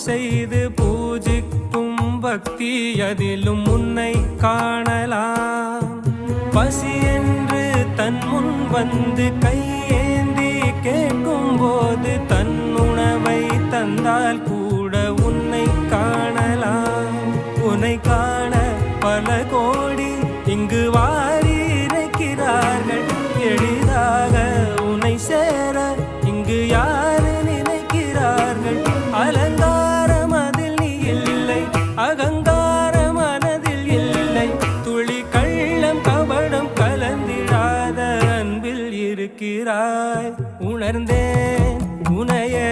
செய்து பூஜிக்கும் பக்தி அதிலும் உன்னை காணலாம். பசி என்று தன் முன் வந்து கையேந்தி கேட்கும் போது தன் உணவை தந்தால் கூட உன்னை காணலாம். உன்னை காண பல கோடி இங்கு வாரி இறைக்கிறார்கள். எளிதாக உன்னை சேர இங்கு யாரு நினைக்கிறார்கள். அலங்காரம் அதில் நீ இல்லை, அகங்கார மனதில் இல்லை. துளி கள்ளம் கபடம் கலந்திடாத அன்பில் இருக்கிறாய். உணர்ந்தேன் உனையே